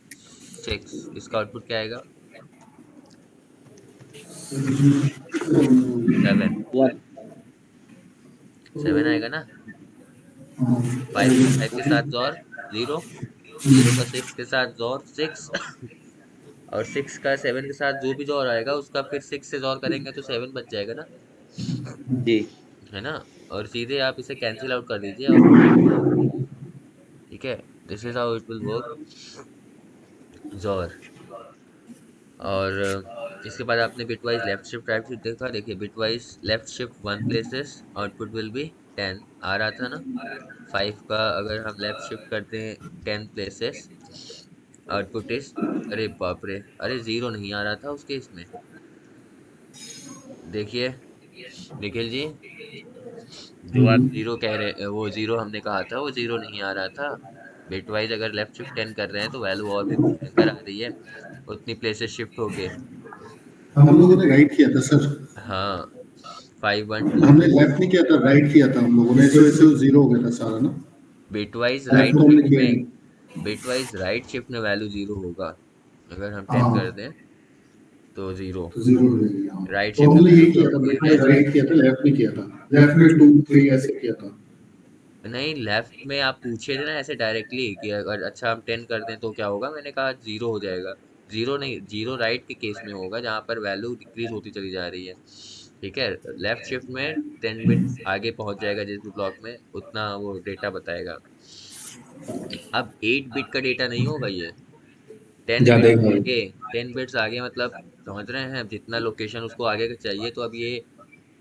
6, इसका आउटपुट क्या आएगा 7
वन
7 आएगा ना।
हाँ
5 के साथ जोर 0, 0 का 6 के साथ जोर 6 और 6 का 7 के साथ जो भी जोर आएगा उसका फिर 6 से जोर करेंगे तो 7 बच जाएगा ना,
जी।
है ना। और सीधे आप इसे कैंसिल आउट कर दीजिए, आउटपुट मिल जाएगा। ठीक है, this is how it will work जोर। और इसके बाद आपने bitwise left shift right shift देखा, देखिए bitwise left shift 1 places output will B 10 आ रहा था ना। 5 का अगर हम लेफ्ट शिफ्ट करते हैं 10 प्लेसेस, आउटपुट इज, अरे बाप रे, अरे 0 नहीं आ रहा था उसके इसमें, देखिए निखिल जी, जो आप 0 कह रहे, वो 0 हमने कहा था वो 0 नहीं आ रहा था। बिटवाइज अगर लेफ्ट शिफ्ट 10 कर रहे हैं तो वैल्यू और भी भयंकर आ रही है, उतनी प्लेसेस शिफ्ट हो गए।
हम लोगों ने राइट किया था सर,
हाँ 5 1 2
हमने
3,
लेफ्ट नहीं किया था, राइट किया था हम लोगों ने, इस वजह से वो जीरो हो गया था सारा ना।
बिटवाइज
लेफ्ट
राइट
तो हमने
शिफ्ट
किया ही
में,
नहीं।
बिटवाइज राइट शिफ्ट में वैल्यू 0 होगा, अगर हम 10 कर
हाँ
दें तो 0,
तो जीरो हो जाएगी। हाँ
राइट
तो
शिफ्ट में
हमने
वैल्यू
यही किया था,
जीरो
बिटवाइज राइट किया था, लेफ्ट नहीं किया था। लेफ्ट में 2 3 ऐसे किया था।
नहीं, लेफ्ट में आप पूछे थे ना ऐसे डायरेक्टली कि अगर अच्छा हम 10 कर दें तो क्या होगा, मैंने कहा 0 हो जाएगा। 0 नहीं, 0 राइट के केस में होगा जहाँ पर वैल्यू डिक्रीज होती चली जा रही है। ठीक है, लेफ्ट शिफ्ट में 10 बिट आगे पहुंच जाएगा जिस भी ब्लॉक में, उतना वो डेटा बताएगा। अब 8 बिट का डेटा नहीं होगा ये, 10
ज्यादा
बिट्स
ही
आगे, 10 बिट्स आगे, मतलब समझ रहे हैं, अब जितना लोकेशन उसको आगे का चाहिए, तो अब ये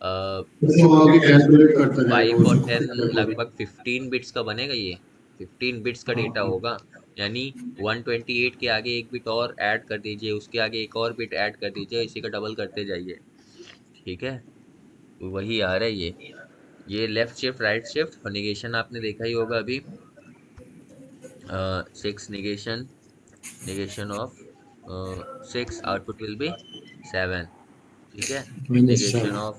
वो आगे कैलकुलेट करता जाएगा
5 और
उसी
10
अकॉर्डिंग।
लगभग 15 बिट्स का बनेगा ये, 15 बिट्स का
हाँ
डेटा
हाँ
होगा। यानी 128 के आगे एक बिट और ऐड कर दीजिए, उसके आगे एक और बिट ऐड कर दीजिए, इसी का डबल करते जाइए। ठीक है, तो वही आ रहा है ये लेफ्ट शिफ्ट राइट शिफ्ट और निगेशन आपने देखा ही होगा अभी। 6 negation, negation of 6 output will be 7। ठीक है, negation
-7
of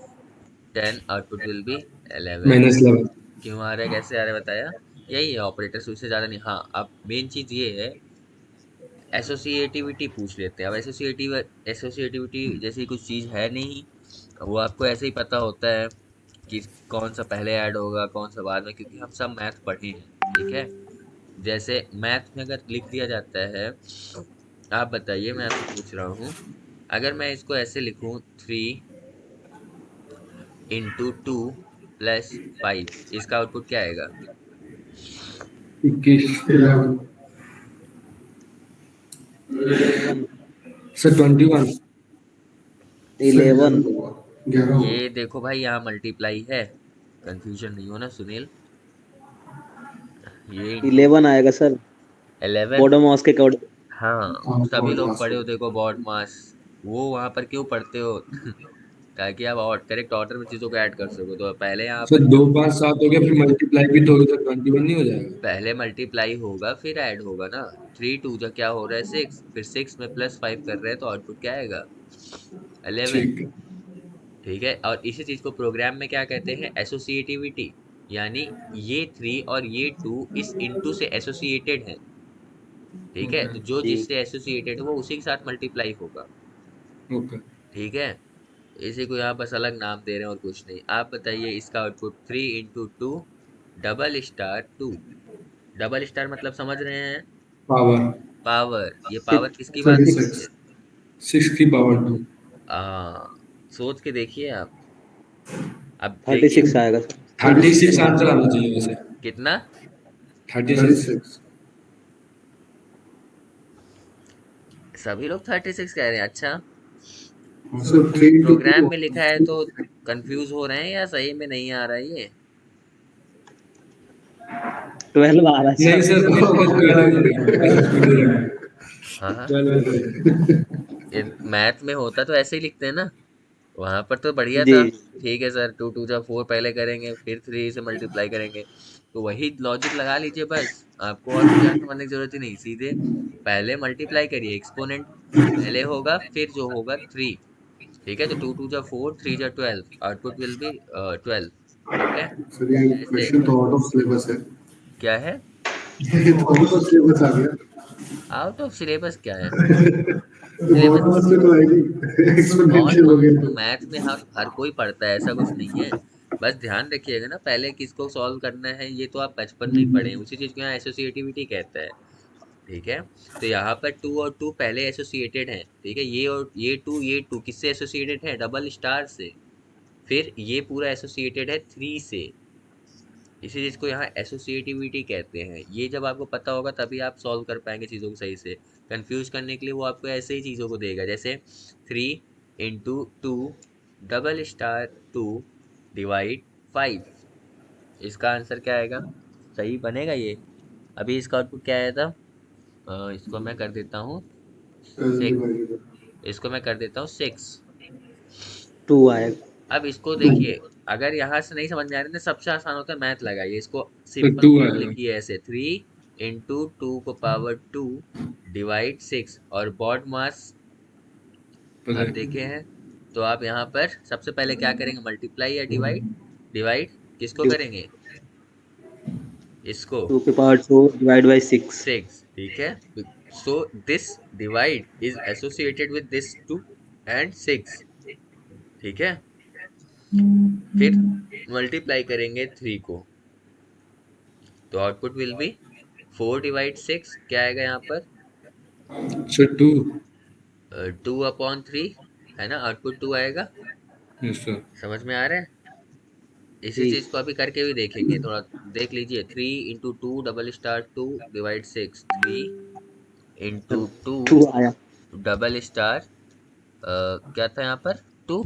10 output will be 11।
-11।
क्यों आ रहा है, कैसे आ रहा है बताया, यही है ऑपरेटर स्विच से ज़्यादा नहीं। हाँ, अब मेन चीज़ ये है, एसोसिएटिविटी पूछ लेते हैं। अब एसोसिएटिविटी जैसी कुछ चीज़ है नहीं, वो आपको ऐसे ही पता होता है कि कौन सा पहले ऐड होगा कौन सा बाद में, क्योंकि हम सब मैथ पढ़े हैं। ठीक है, जैसे मैथ में अगर लिख दिया जाता है, आप बताइए, मैं आपसे पूछ रहा हूँ, अगर मैं इसको ऐसे लिखूं, 3 × 2 + 5, इसका आउटपुट क्या आएगा?
21 11
11
सर 21।
11
11 होगा।
ये देखो भाई, यहाँ मल्टीप्लाई है, कंफ्यूजन नहीं हो ना सुनील, ये इंटू
11 आएगा सर,
11।
बॉडम माउस के अकॉर्डिंग।
हाँ,
हाँ
सभी
बहुत
लोग
मास
पढ़े हो,
होगा।
देखो बॉड मास, वो वहां पर क्यों पढ़ते हो ताकि आप और करेक्ट ऑर्डर में चीजों को ऐड कर सको। तो पहले यहाँ
सर
पर
2
क्या,
5 7 हो गया, फिर मल्टीप्लाई भी तो होगा, तो 21 नहीं हो जाएगा?
पहले मल्टीप्लाई होगा फिर ऐड होगा ना। 3 2 जो क्या हो रहा है 6, फिर 6 में +5 कर रहे हैं, तो आउटपुट क्या आएगा? 11।
ठीक है।
ठीक है, और इसी चीज को प्रोग्राम में क्या कहते हैं? एसोसिएटिविटी। यानी ये 3 और ये 2 इस इनटू से एसोसिएटेड है। ठीक है,
ओके
तो जो
ठीक।
जिससे एसोसिएटेड है वो उसी के साथ मल्टीप्लाई होगा।
ओके।
ठीक है, इसी को यहाँ बस अलग नाम दे रहे हैं और कुछ नहीं। आप बताइए, इसका output 3 × 2 double star 2। Double star मतलब समझ रहे हैं?
पावर
पावर, ये पावर
6
किसकी बात हो रही
36।
है?
6 की पावर 2।
सोच के देखिए आप। अब देखिए,
36 आएगा सर।
36 आंसर आना चाहिए वैसे।
कितना?
36।
36।
सभी लोग 36 कह रहे हैं, अच्छा।
सर 3 × 2
प्रोग्राम में लिखा है
होगा।
तो कंफ्यूज हो रहे हैं या सही में नहीं आ रहा है ये?
12 आ रहा है
नहीं
सर।
सर, 12
हाँ हाँ,
12।
ये मैथ में होता तो ऐसे ही लिखते हैं ना, वहां पर तो बढ़िया
जी।
था। ठीक है सर, 2 2 जा 4 पहले करेंगे, फिर 3 से मल्टीप्लाई करेंगे, तो वही लॉजिक लगा लीजिए बस। आपको और कुछ ज्यादा समझने की जरूरत ही नहीं, सीधे पहले मल्टीप्लाई करिए, एक्सपोनेंट पहले होगा, फिर जो होगा 3। ठीक है, तो 2 2 जा 4, 3 जा 12, आउटपुट विल बी 12। ठीक है,
सर ये
ऐसे।
क्वेश्चन तो आउट ऑफ सिलेबस है।
क्या है?
ये तो आउट ऑफ सिलेबस आ गया।
आउट ऑफ सिलेबस क्या है?
बॉड
सिलेबस
मास में तो आएगी
बॉड
एक्सपोनेंशियल
मास तो
वगैरह।
मैथ में हर कोई पढ़ता है, ऐसा कुछ नहीं है। बस ध्यान रखिएगा ना, पहले किसको सॉल्व करना है, ये तो आप बचपन में ही पढ़े हैं, उसी चीज को यहाँ एसोसिएटिविटी कहता है। ठीक है, तो यहाँ पर 2 और 2 पहले एसोसिएटेड हैं। ठीक है, ये और ये 2 किससे एसोसिएटेड है? डबल स्टार से। फिर ये पूरा एसोसिएटेड है 3 से। इसी चीज को यहाँ एसोसिएटिविटी कहते हैं। ये जब आपको पता होगा तभी आप सॉल्व कर पाएंगे चीज़ों को सही से। कंफ्यूज करने के लिए वो आपको ऐसे ही चीज़ों को देगा, जैसे 3 × 2 डबल स्टार 2 डिवाइड 5। इसका आंसर क्या आएगा? सही बनेगा ये? अभी इसका आउटपुट क्या आया था? इसको मैं कर देता हूँ 6। इसको मैं कर देता हूँ 6।
2 आएगा।
अब इसको देखिए, अगर यहाँ से नहीं समझ में आ रही ना, सबसे आसान होता है मैथ लगाइए, इसको
तो
सिंपल
2
मैथ
आएगा।
लिखिए ऐसे, 3 × 2 डिवाइड 6 और बॉड मास
पता
आप
है।
देखे हैं। तो आप यहाँ पर सबसे पहले क्या करेंगे, मल्टीप्लाई या डिवाइड? डिवाइड किसको करेंगे? इसको,
2 की पावर 2 डिवाइड बाई 6।
6। ठीक है, so this divide is associated with this 2 and 6। ठीक है, फिर मल्टीप्लाई करेंगे 3 को, तो आउटपुट विल बी 4/6। क्या आएगा यहाँ पर?
सर 2।
2/3 है ना, आउटपुट 2 आएगा।
Yes sir.
समझ में आ रहा है? इसी
जी
चीज को अभी करके भी देखेंगे, थोड़ा देख लीजिए। 3 × 2 डबल स्टार 2 डिवाइड 6, 3 × 2
2 आया
डबल स्टार क्या था यहाँ पर, 2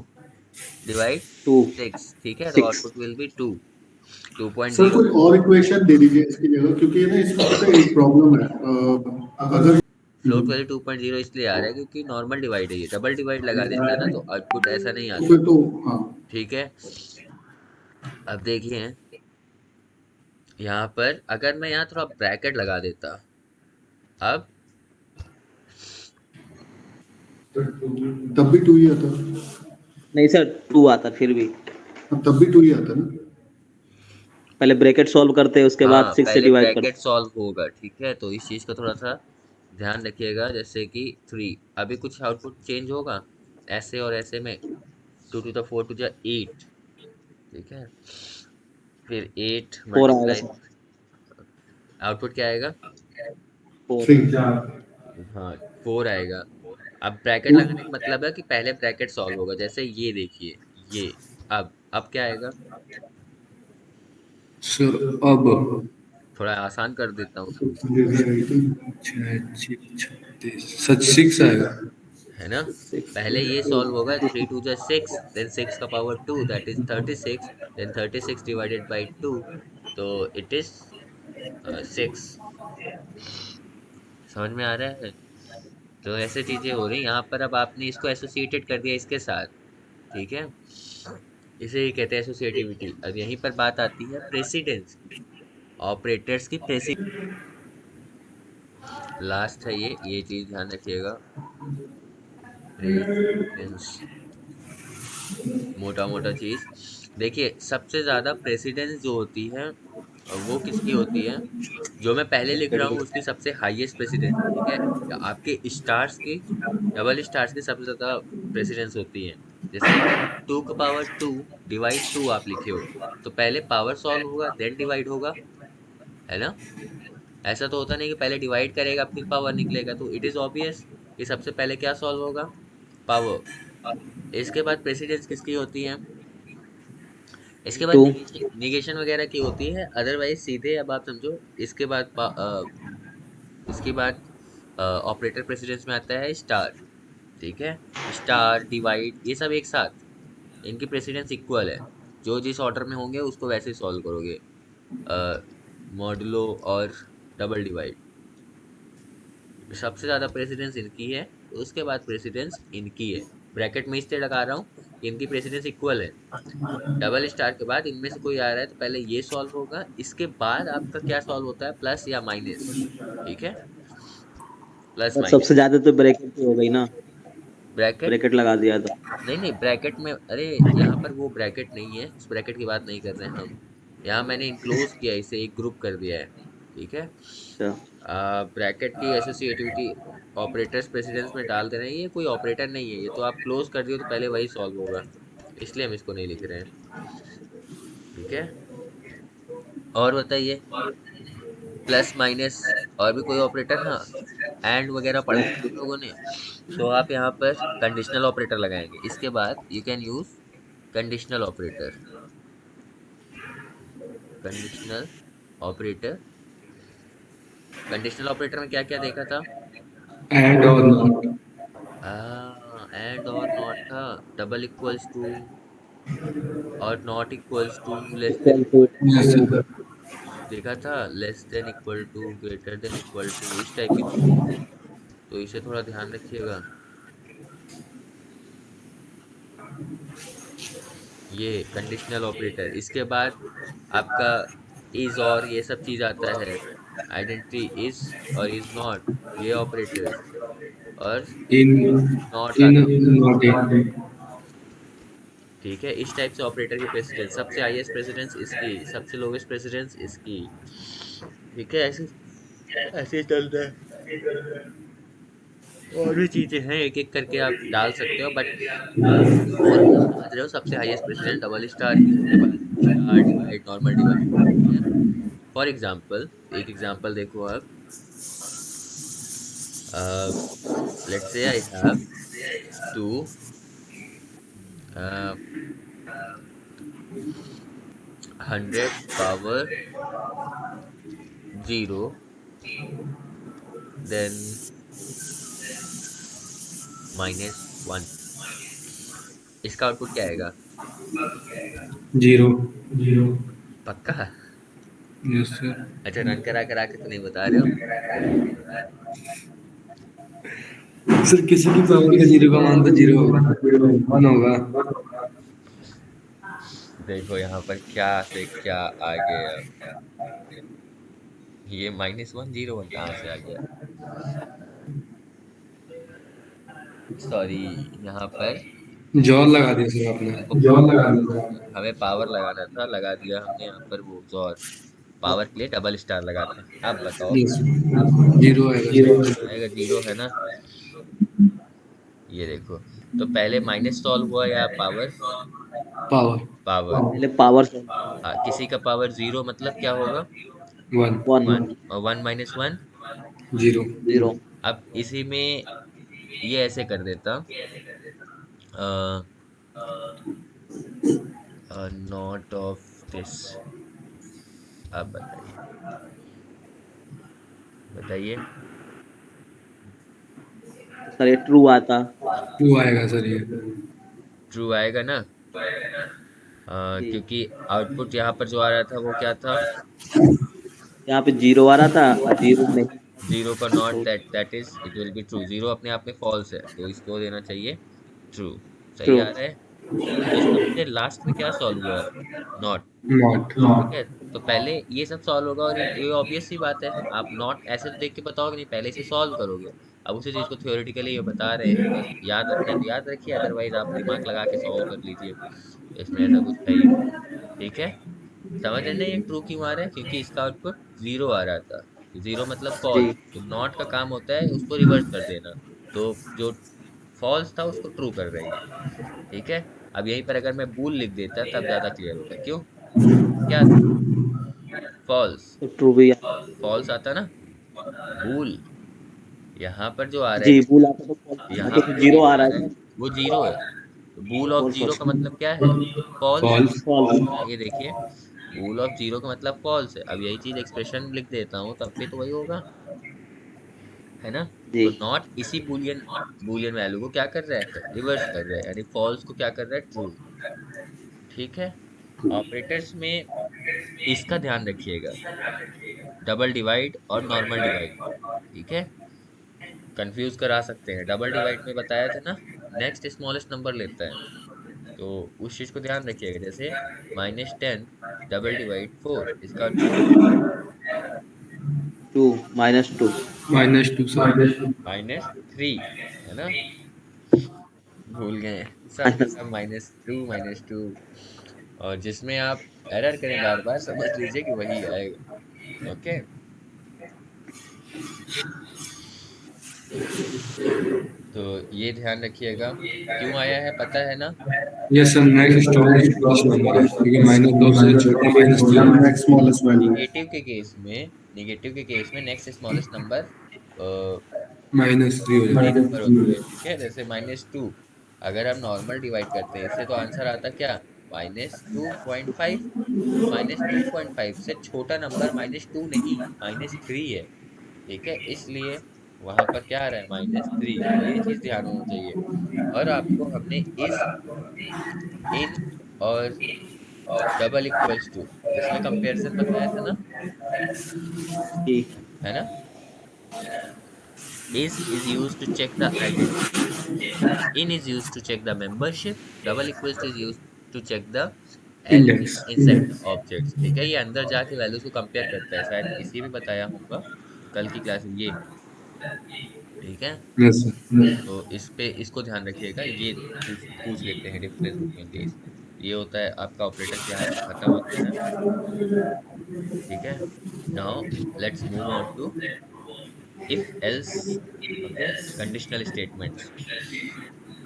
डिवाइड
2
6, ठीक है। तो
6
आउटपुट विल बी 2,
सर
2.0।
कोई और इक्वेशन दे दीजिए इसकी जगह, क्योंकि ना इसमें पता है एक प्रॉब्लम है। अगर
फ्लोट वैल्यू 2.0 इसलिए आ रहा है क्योंकि नॉर्मल डिवाइड है, ये डबल डिवाइड लगा देता है ना, तो आउटपुट ऐसा नहीं
तो
आता।
फिर तो हाँ
ठीक है, अब देखिए यहाँ पर अगर मैं यहाँ थोड़ा ब्रैकेट लगा देता, अब
तब भी 2 ही आता।
नहीं सर 2 आता फिर भी
तब भी 2 ही आता ना।
पहले ब्रैकेट सॉल्व करते हैं उसके बाद
हाँ
6 से
पहले
डिवाइड
ब्रैकेट
करते
सॉल्व होगा, ठीक है। तो इस चीज का थोड़ा सा ध्यान रखिएगा। जैसे कि 3, अभी कुछ आउटपुट चेंज होगा ऐसे और ऐसे में। 2 × 4 = 8, ठीक है। फिर 8
4 आएगा
मल्टीप्लाई,
सर
आउटपुट क्या आएगा?
4
3
हाँ 4 आएगा। अब ब्रैकेट लगाने का मतलब है कि पहले ब्रैकेट सॉल्व होगा, जैसे ये देखिए, ये अब क्या आएगा?
सर अब
थोड़ा आसान कर देता हूँ,
6 आएगा।
है ना।
6
पहले ये सॉल्व होगा, 3 × 2 = 6, देन 6 का power 2 that is 36, then 36 divided by 2, तो इट इज 6। समझ में आ रहा है? तो ऐसे चीजें हो रही यहाँ पर। अब आपने इसको एसोसिएटेड कर दिया इसके साथ, ठीक है। इसे ही कहते हैं एसोसिएटिविटी। अब यहीं पर बात आती है प्रेसिडेंस की, ऑपरेटर्स की प्रेसिडेंस। लास्ट है ये चीज ध्यान रखिएगा, प्रेसिडेंस, मोटा मोटा चीज। देखिए सबसे ज्यादा प्रेसिडेंस जो होती है वो किसकी होती है? जो मैं पहले लिख रहा हूँ उसकी सबसे हाईएस्ट प्रेसिडेंस, ठीक है। या आपके स्टार्स की, डबल स्टार्स की सबसे ज्यादा प्रेसिडेंस होती है। जैसे 2 का पावर 2 डिवाइड 2 आप लिखे हो, तो पहले पावर सॉल्व होगा देन डिवाइड होगा, है ना। ऐसा तो होता नहीं कि पहले डिवाइड करेगा फिर पावर निकलेगा। तो इट इज ऑब्वियस कि सबसे पहले क्या सॉल्व होगा? पावर। इसके बाद प्रेसिडेंस किसकी होती है? इसके बाद
2
निगेशन वगैरह की होती है। अदरवाइज सीधे अब आप समझो, इसके बाद इसके बाद ऑपरेटर प्रेसिडेंस में आता है स्टार, ठीक है। स्टार डिवाइड ये सब एक साथ, इनकी प्रेसिडेंस इक्वल है। जो जिस ऑर्डर में होंगे उसको वैसे ही सॉल्व करोगे, मॉडुलो और डबल डिवाइड। सबसे ज्यादा प्रेसिडेंस इनकी है, तो उसके बाद प्रेसिडेंस इनकी है। ब्रैकेट में इसलिए लगा रहा हूँ कि इनकी प्रेसिडेंस इक्वल है। डबल स्टार के बाद इनमें से कोई आ रहा है तो पहले ये सॉल्व होगा, इसके बाद आपका क्या सॉल्व होता है, प्लस या माइनस, ठीक है। प्लस
बस सबसे
माइनस
ज्यादा तो ब्रैकेट ही हो गई ना
ब्रैकेट।
ब्रैकेट लगा दिया तो
नहीं नहीं, ब्रैकेट में, अरे यहाँ पर वो ब्रैकेट नहीं है, उस ब्रैकेट की बात नहीं कर रहे हैं हम। यहाँ मैंने इनक्लोज किया, इसे एक ग्रुप कर दिया है, ठीक है।
अच्छा
ब्रैकेट की एसोसिएटिविटी ऑपरेटर्स प्रेसिडेंस में डाल दे रहे हैं। ये कोई ऑपरेटर नहीं है, ये तो आप क्लोज कर दियो तो पहले वही सॉल्व होगा, इसलिए हम इसको नहीं लिख रहे हैं, ठीक है। और बताइए, प्लस माइनस और भी कोई ऑपरेटर? हाँ, एंड वगैरह पढ़ा है हम लोगों ने। तो आप यहाँ पर कंडीशनल ऑपरेटर लगाएंगे, इसके बाद you can use conditional operator. Conditional operator, conditional operator में क्या क्या देखा था?
And or not.
And or not था, डबल इक्वल्स टू और not equals to, less than
equal to
equal to,
yes sir.
देखा था। Less than equal to, greater than equal to, इस टाइप की चीजें थी। तो इसे थोड़ा ध्यान रखिएगा। ये कंडीशनल ऑपरेटर। इसके बाद आपका इज और ये सब चीज आता है, आइडेंटिटी इज और इज नॉट, ये ऑपरेटर्स, और
इन
नॉट
इन
आता है,
नॉट इन।
ठीक है। इस टाइप से ऑपरेटर की प्रेसिडेंस, सबसे हाईएस्ट प्रेसिडेंस इसकी, सबसे लोवेस्ट प्रेसिडेंस इसकी, ठीक है। ऐसे ऐसे चलता है। और भी चीजें हैं, एक एक करके आप डाल सकते हो, बट फॉर्मूला समझ रहे हो। सबसे हाईएस्ट प्रेसिडेंस डबल स्टार की, उसके बाद स्टार डिवाइड नॉर्मल डिवाइड, ठीक है। फॉर एग्जाम्पल, एक एग्जाम्पल देखो आप। Let's say I have two 100 power 0 then -1, इसका आउटपुट क्या आएगा?
0।
पक्का?
Yes sir.
अच्छा, रन करा करा के तो नहीं बता रहे हो?
सर किसी की पावर का 0 का मान तो 0 होगा, 1 होगा।
देखो यहाँ पर क्या से क्या आ गया, ये -1 0 1 कहाँ से आ गया? सॉरी, यहाँ पर
जॉल लगा दिया सर आपने।
हमें पावर लगाना था, लगा दिया हमने यहाँ पर वो जोर। पावर के लिए डबल स्टार लगाते हैं। अब बताओ,
यस, 0 आएगा सर।
आएगा 0 है ना? ये देखो, तो पहले माइनस सॉल्व हुआ या पावर?
Power
power.
पहले पावर से
हाँ, किसी का पावर 0 मतलब क्या होगा?
1
1,
1
और 1 - 1
0।
0
अब इसी में ये ऐसे कर देता, नॉट ऑफ दिस। अब बताइए
सर ये ट्रू आता,
2 आएगा सर ये।
ट्रू आएगा ना?
जी।
क्योंकि आउटपुट यहाँ पर जो आ रहा था वो क्या था?
यहाँ पे 0 आ रहा था और 0 नहीं।
0 का not, that is it will be true. 0 अपने आप में फॉल्स है, तो इसको देना चाहिए ट्रू। सही
ट्रू।
आ रहा है? इसका मुझे लास्ट में क्या सॉल्व हुआ? नॉट।
नॉट।
ठीक है, तो पहले ये सब सॉल्व होगा, और ये ऑब्वियस सी बात है, आप नॉट ऐसे तो देख के बताओगे नहीं, पहले इसे सॉल्व करोगे। अब उसी चीज को थ्योरेटिकली ये बता रहे हैं, बस याद रखना है तो याद रखिए, अदरवाइज आप दिमाग लगा के सॉल्व कर लीजिए, इसमें ऐसा कुछ है ही नहीं। ठीक है, समझ रहे ना ये ट्रू क्यों आ रहा है? क्योंकि इसका आउटपुट 0 आ रहा था, 0 मतलब
जी।
फॉल्स, तो नॉट का काम होता है उसको रिवर्स कर देना, तो जो फॉल्स था उसको ट्रू कर रही है। ठीक है, अब यहीं पर अगर मैं बूल लिख देता तब ज्यादा क्लियर होता। क्यों? क्या था? फॉल्स।
तो ट्रू भी
फॉल्स आता ना, बूल। यहाँ पर जो आ रहा है,
जी। भूल आता तो false,
यहाँ
तो
पर जो
0
जीरो
आ
आ
रहा
रहा है
है।
वो 0 है, तो बूल ऑफ
फॉल्स
0 का
फॉल्स
मतलब क्या है? फॉल्स।
फॉल्स।
फॉल्स।
ये देखिए, बूल ऑफ 0 का मतलब फॉल्स है। अब यही चीज एक्सप्रेशन में लिख देता हूँ तब भी तो वही होगा, है ना?
जी।
तो नॉट इसी बुलियन बुलियन वैल्यू को क्या कर रहा है? रिवर्स कर रहा है, यानी फॉल्स को क्या कर रहा है? ट्रू। ठीक है, ऑपरेटर्स में इसका ध्यान रखिएगा, डबल डिवाइड और नॉर्मल डिवाइड। ठीक है, कंफ्यूज करा सकते हैं। डबल डिवाइड में बताया था ना, नेक्स्ट स्मॉलेस्ट नंबर लेता है, तो उस चीज को ध्यान रखिएगा। जैसे -10 डबल डिवाइड 4, इसका आउटपुट क्या आएगा?
2 -2
-2 सर।
-3, है ना? भूल गए, सब के सब -2 और जिसमें आप एरर करें बार बार, समझ लीजिए कि वही आएगा। ओके, तो ये ध्यान रखिएगा। क्यों आया है पता है ना?
Yes sir, next smallest number है क्योंकि -2 से छोटा -3।
Next smallest value.
नेगेटिव के केस में नेक्स्ट स्मॉलेस्ट नंबर
-3 हो
बड़ी
जाएगा।
नंबर होती है। ठीक है, जैसे -2, अगर हम नॉर्मल डिवाइड करते हैं इससे तो आंसर आता क्या? -2.5। तो -2.5 से छोटा नंबर -2 नहीं, -3 है। ठीक है, इसलिए वहां पर क्या आ रहा है? -3। ये चीज ध्यान होना चाहिए। और आपको हमने इस, इन और डबल इक्वल्स टू, इसमें कंपैरिजन बताया था ना,
जी।
है ना? is used to check the identity, in is used to check the membership, double equals to is used to check the
index.
insect objects। ठीक है, ये अंदर जाके वैल्यूज को कंपेयर करता है, शायद इसी में बताया होगा कल की क्लास में ये। ठीक है,
यस सर।
तो इस पे इसको ध्यान रखिएगा। ये पूछ लेते हैं डिफरेंस बिटवीन दीज। ये होता है आपका ऑपरेटर यहाँ पे खत्म होता है। ठीक है, now let's move on to if else, okay, conditional statements.